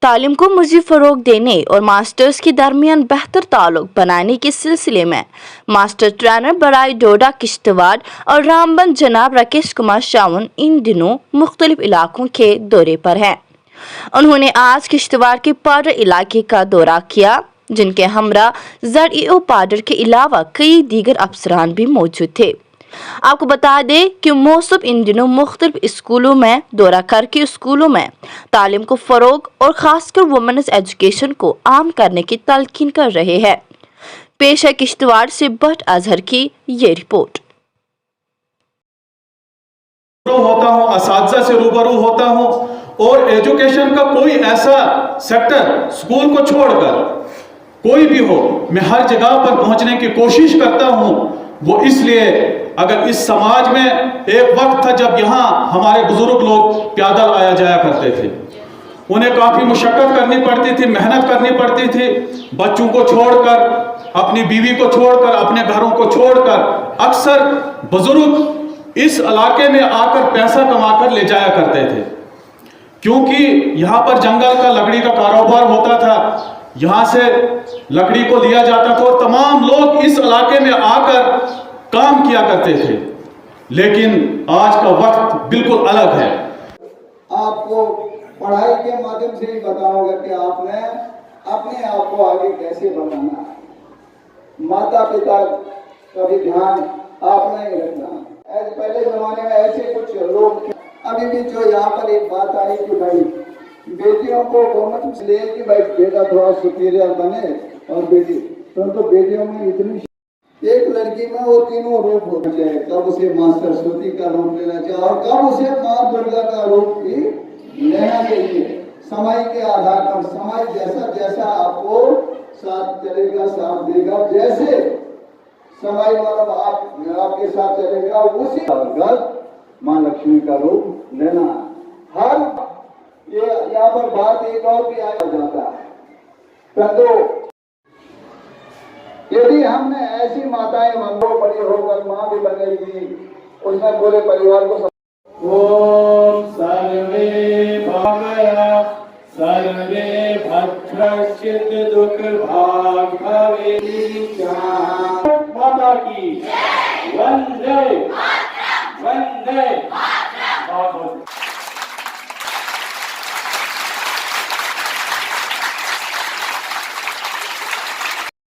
तालीम को मज़ीद फ़रोग़ देने और मास्टर्स के दरमियान बेहतर ताल्लुक़ बनाने के सिलसिले में मास्टर ट्रेनर बराई डोडा किश्तवाड़ और रामबन जनाब राकेश कुमार शावन इन दिनों मुख्तलिफ इलाकों के दौरे पर हैं। उन्होंने आज किश्तवाड़ के पाडर इलाके का दौरा किया, जिनके हमरा ZEO पाडर के अलावा कई दीगर अफसरान भी मौजूद थे। आपको बता दें कि मौसूफ इन दिनों मुख्तलिफ स्कूलों में दौरा करके स्कूलों में तालीम को फ़रोग़ और ख़ासकर वुमेन्स एजुकेशन को आम करने की तलकीन कर रहे हैं। पेश है किश्तवाड़ से भट्ट अजहर की ये रिपोर्ट। होता हूँ, असातिज़ा से रूबरू होता हूँ और एजुकेशन का कोई ऐसा सेक्टर स्कूल को छोड़कर कोई भी हो, मैं हर जगह पर पहुँचने की कोशिश करता हूँ। वो इसलिए अगर इस समाज में एक वक्त था जब यहाँ हमारे बुजुर्ग लोग पैदल आया जाया करते थे, उन्हें काफ़ी मुशक्क़त करनी पड़ती थी, मेहनत करनी पड़ती थी, बच्चों को छोड़कर, अपनी बीवी को छोड़कर, अपने घरों को छोड़कर अक्सर बुजुर्ग इस इलाके में आकर पैसा कमाकर ले जाया करते थे, क्योंकि यहाँ पर जंगल का लकड़ी का कारोबार होता था। यहाँ से लकड़ी को लिया जाता था और तमाम लोग इस इलाके में आकर काम किया करते थे। लेकिन आज का वक्त बिल्कुल अलग है। आपको पढ़ाई के माध्यम से ही बताऊंगा कि आपने अपने आप को आगे कैसे बढ़ाना है। माता पिता का भी ध्यान आपने ही रखना। ऐसे पहले जमाने में ऐसे कुछ लोग अभी भी जो यहाँ पर एक बात आई कि भाई बेटियों को गवर्नमेंट ले कि भाई बेटा थोड़ा सुपीरियर बने और बेटी, परंतु बेटियों में इतनी एक लड़की में वो तीनों रूप होते हैं। कब उसे मां सरस्वती का रूप लेना चाहिए और कब उसे मां दुर्गा का रूप भी लेना चाहिए। समय के आधार पर समय जैसा जैसा आपको साथ चलेगा, साथ देगा, जैसे समय मतलब आपके साथ चलेगा उसी मां लक्ष्मी का रूप लेना। हर ये यहाँ पर बात एक और भी आ जाता है, परंतु यदि हमने ऐसी माताएं मंगो बड़ी होकर मां भी बनेगी, उसमें पूरे परिवार को ओम सर्वे भवया सर्वे भद्रश्चित दुख भाग भवे। माता की वंदे वंदे मातरम।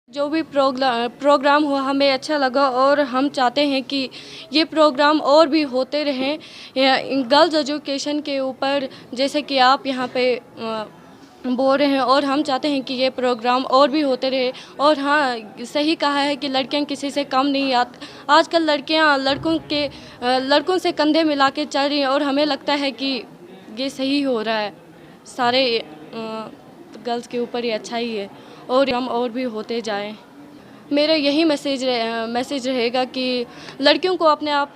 जो भी प्रोग्राम हुआ हमें अच्छा लगा और हम चाहते हैं कि ये प्रोग्राम और भी होते रहें गर्ल्स एजुकेशन के ऊपर, जैसे कि आप यहाँ पे बोल रहे हैं, और हम चाहते हैं कि ये प्रोग्राम और भी होते रहे। और हाँ, सही कहा है कि लड़कियाँ किसी से कम नहीं आजकल लड़कियाँ लड़कों से कंधे मिला के चल रही हैं और हमें लगता है कि ये सही हो रहा है। सारे गर्ल्स के ऊपर ये अच्छा ही है और हम और भी होते जाएं। मेरा यही मैसेज रहेगा कि लड़कियों को अपने आप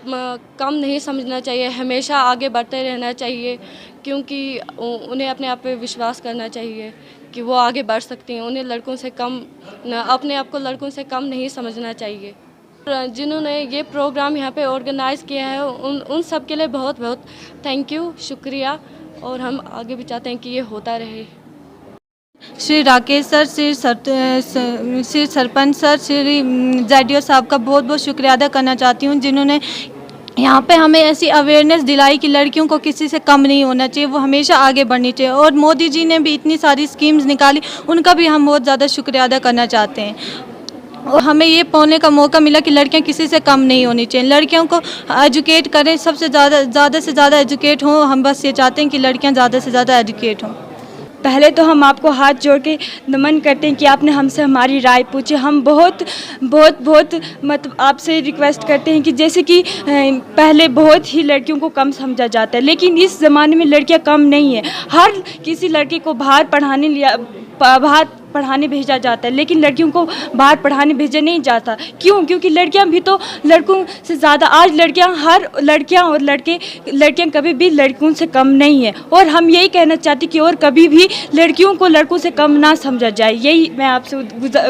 कम नहीं समझना चाहिए, हमेशा आगे बढ़ते रहना चाहिए, क्योंकि उन्हें अपने आप पे विश्वास करना चाहिए कि वो आगे बढ़ सकती हैं। उन्हें लड़कों से कम, अपने आप को लड़कों से कम नहीं समझना चाहिए। जिन्होंने ये प्रोग्राम यहाँ पे ऑर्गेनाइज़ किया है उन सब के लिए बहुत बहुत थैंक यू, शुक्रिया। और हम आगे भी चाहते हैं कि ये होता रहे। Shri Rakesh sir, Shri sarpanch sir, Shri ZEO साहब का बहुत बहुत शुक्रिया अदा करना चाहती हूँ, जिन्होंने यहाँ पे हमें ऐसी अवेयरनेस दिलाई कि लड़कियों को किसी से कम नहीं होना चाहिए, वो हमेशा आगे बढ़नी चाहिए। और मोदी जी ने भी इतनी सारी स्कीम्स निकाली, उनका भी हम बहुत ज़्यादा शुक्रिया अदा करना चाहते हैं। और हमें ये पाने का मौका मिला कि लड़कियां किसी से कम नहीं होनी चाहिए, लड़कियों को एजुकेट करें, सबसे ज़्यादा से ज़्यादा एजुकेट हों। हम बस ये चाहते हैं कि लड़कियाँ ज़्यादा से ज़्यादा एजुकेट हों। पहले तो हम आपको हाथ जोड़ के नमन करते हैं कि आपने हमसे हमारी राय पूछी। हम बहुत मतलब आपसे रिक्वेस्ट करते हैं कि जैसे कि पहले बहुत ही लड़कियों को कम समझा जाता है, लेकिन इस ज़माने में लड़कियां कम नहीं है। हर किसी लड़की को बाहर पढ़ाने भेजा जाता है, लेकिन लड़कियों को बाहर पढ़ाने भेजा नहीं जाता। क्यों? क्योंकि लड़कियां भी तो लड़कों से ज़्यादा, आज लड़कियां कभी भी लड़कों से कम नहीं है। और हम यही कहना चाहते कि और कभी भी लड़कियों को लड़कों से कम ना समझा जाए। यही मैं आपसे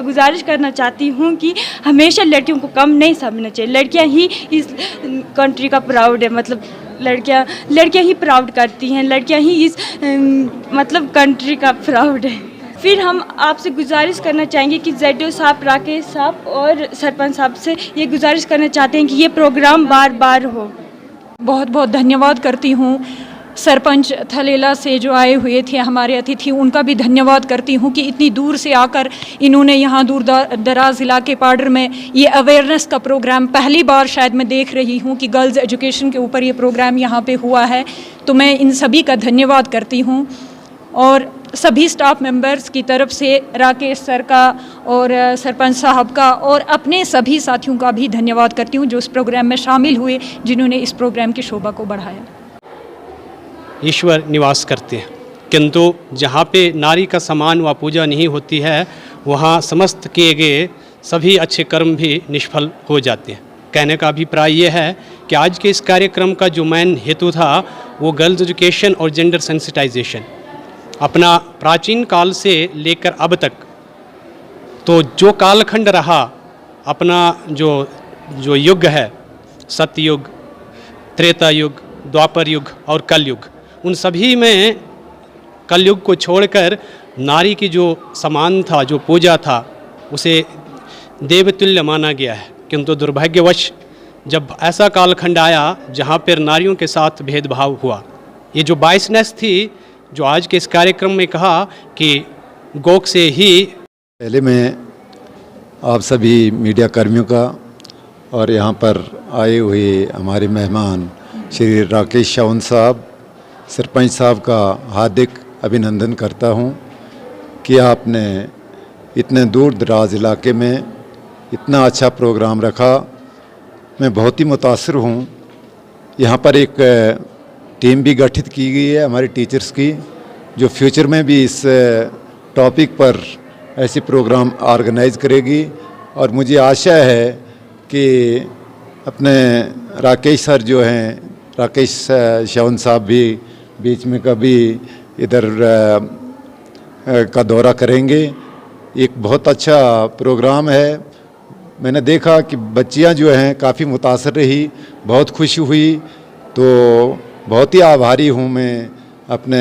गुजारिश करना चाहती हूँ कि हमेशा लड़कियों को कम नहीं समझना चाहिए। लड़कियाँ ही इस कंट्री का प्राउड है, मतलब लड़कियां ही प्राउड करती हैं, लड़कियां ही इस मतलब कंट्री का प्राउड है। फिर हम आपसे गुजारिश करना चाहेंगे कि ZDO साहब, राकेश साहब और सरपंच साहब से ये गुजारिश करना चाहते हैं कि ये प्रोग्राम बार बार हो। बहुत बहुत धन्यवाद करती हूँ सरपंच थलेला से जो आए हुए थे हमारे अतिथि, उनका भी धन्यवाद करती हूँ कि इतनी दूर से आकर इन्होंने यहाँ दूर दराज इलाके पाडर में ये अवेयरनेस का प्रोग्राम पहली बार शायद मैं देख रही हूँ कि गर्ल्स एजुकेशन के ऊपर ये प्रोग्राम यहाँ पे हुआ है। तो मैं इन सभी का धन्यवाद करती हूँ और सभी स्टाफ मेंबर्स की तरफ से राकेश सर का और सरपंच साहब का और अपने सभी साथियों का भी धन्यवाद करती हूँ जो इस प्रोग्राम में शामिल हुए, जिन्होंने इस प्रोग्राम की शोभा को बढ़ाया। ईश्वर निवास करते हैं, किंतु जहाँ पे नारी का सम्मान व पूजा नहीं होती है वहाँ समस्त किए गए सभी अच्छे कर्म भी निष्फल हो जाते हैं। कहने का अभिप्राय ये है कि आज के इस कार्यक्रम का जो मेन हेतु था वो गर्ल्स एजुकेशन और जेंडर सेंसिटाइजेशन। अपना प्राचीन काल से लेकर अब तक तो जो कालखंड रहा, अपना जो युग है, सतयुग, त्रेता युग, द्वापर युग और कलयुग, उन सभी में कलयुग को छोड़कर नारी की जो सम्मान था, जो पूजा था, उसे देवतुल्य माना गया है। किंतु दुर्भाग्यवश जब ऐसा कालखंड आया जहाँ पर नारियों के साथ भेदभाव हुआ, ये जो बाइसनेस थी जो आज के इस कार्यक्रम में कहा कि गोक से ही। पहले मैं आप सभी मीडिया कर्मियों का और यहाँ पर आए हुए हमारे मेहमान श्री राकेश शाउन साहब, सरपंच साहब का हार्दिक अभिनंदन करता हूँ कि आपने इतने दूर दराज इलाके में इतना अच्छा प्रोग्राम रखा। मैं बहुत ही मुतासर हूँ। यहाँ पर एक टीम भी गठित की गई है हमारे टीचर्स की, जो फ्यूचर में भी इस टॉपिक पर ऐसे प्रोग्राम ऑर्गेनाइज करेगी। और मुझे आशा है कि अपने राकेश सर जो हैं, राकेश शाउन साहब भी बीच में कभी इधर का दौरा करेंगे। एक बहुत अच्छा प्रोग्राम है। मैंने देखा कि बच्चियां जो हैं काफ़ी मुतासर रही, बहुत खुशी हुई। तो बहुत ही आभारी हूँ मैं अपने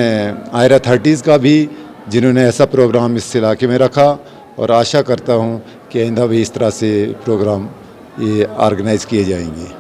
आयरा अथॉरिटीज़ का भी, जिन्होंने ऐसा प्रोग्राम इस इलाके में रखा, और आशा करता हूँ कि आइंदा भी इस तरह से प्रोग्राम ये ऑर्गेनाइज किए जाएंगे।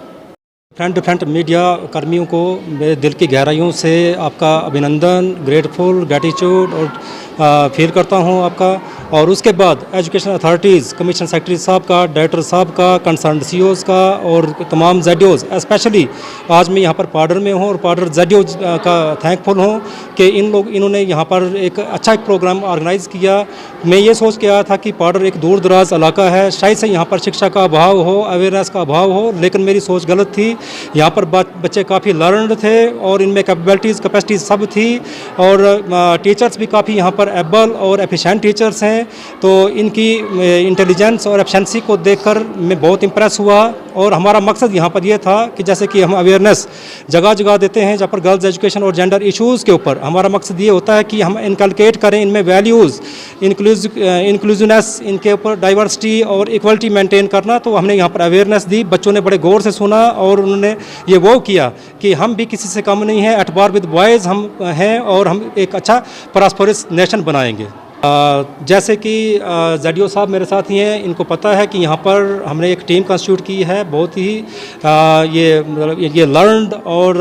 डिफरेंट मीडिया कर्मियों को मेरे दिल की गहराइयों से आपका अभिनंदन, ग्रेटफुल, ग्रैटिट्यूड और फील करता हूं आपका। और उसके बाद एजुकेशन अथॉरिटीज़, कमिश्नर सेक्रेटरी साहब का, डायरेक्टर साहब का, कंसर्न CEOs का और तमाम ZDOs, स्पेशली आज मैं यहाँ पर पाडर में हूँ और पाडर ZDO का थैंकफुल हूँ कि इन्होंने यहाँ पर एक अच्छा प्रोग्राम ऑर्गेनाइज़ किया। मैं ये सोच के आया था कि पाडर एक दूर दराज इलाका है, शायद से यहाँ पर शिक्षा का अभाव हो, अवेयरनेस का अभाव हो, लेकिन मेरी सोच गलत थी। यहाँ पर बच्चे काफ़ी लर्नड थे और इनमें कैपेबिलिटीज़, कैपेसिटीज़ सब थी, और टीचर्स भी काफ़ी यहाँ पर एबल और एफिशिएंट टीचर्स हैं। तो इनकी इंटेलिजेंस और एफिशिएंसी को देखकर मैं बहुत इम्प्रेस हुआ। और हमारा मकसद यहाँ पर यह था कि जैसे कि हम अवेयरनेस जगह जगह देते हैं जहाँ पर गर्ल्स एजुकेशन और जेंडर इश्यूज़ के ऊपर, हमारा मकसद ये होता है कि हम इनकलकेट करें इनमें वैल्यूज़, इंक्लूसिवनेस, इनके ऊपर डाइवर्सिटी और इक्वलिटी मेंटेन करना। तो हमने यहाँ पर अवेयरनेस दी, बच्चों ने बड़े गौर से सुना और उन्होंने ये वो किया कि हम भी किसी से कम नहीं हैं, एट बार विद बॉयज़ हम हैं और हम एक अच्छा प्रॉस्परस नेशन बनाएंगे। जैसे कि ZDO साहब मेरे साथ ही हैं, इनको पता है कि यहाँ पर हमने एक टीम कंस्टिट्यूट की है, बहुत ही ये लर्नड और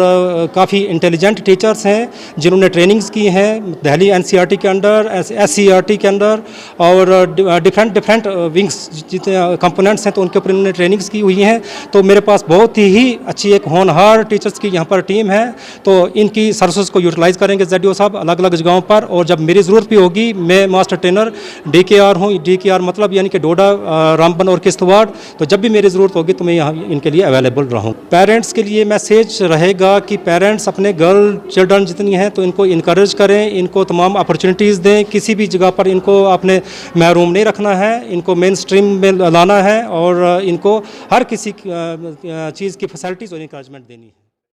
काफ़ी इंटेलिजेंट टीचर्स हैं जिन्होंने ट्रेनिंग्स की हैं दिल्ली NCERT के अंडर, SCERT के अंडर, और डिफरेंट विंग्स जितने कंपोनेंट्स हैं तो उनके ऊपर इन्होंने ट्रेनिंग्स की हुई हैं। तो मेरे पास बहुत ही अच्छी एक होनहार टीचर्स की यहाँ पर टीम है। तो इनकी सर्विसेज को यूटिलाइज़ करेंगे ZDO साहब अलग अलग जगहों पर, और जब मेरी ज़रूरत भी होगी, मैं मास्टर ट्रेनर DKR हूँ। DKR मतलब यानी कि डोडा, रामबन और किश्तवाड़। तो जब भी मेरी ज़रूरत होगी तो मैं यहाँ इनके लिए अवेलेबल रहूँ। पेरेंट्स के लिए मैसेज रहेगा कि पेरेंट्स अपने गर्ल चिल्ड्रन जितनी हैं तो इनको इनकरेज करें, इनको तमाम अपॉर्चुनिटीज़ दें, किसी भी जगह पर इनको आपने महरूम नहीं रखना है, इनको मेन स्ट्रीम में लाना है और इनको हर किसी चीज़ की फैसिलिटीज़ और इंकरेजमेंट देनी है।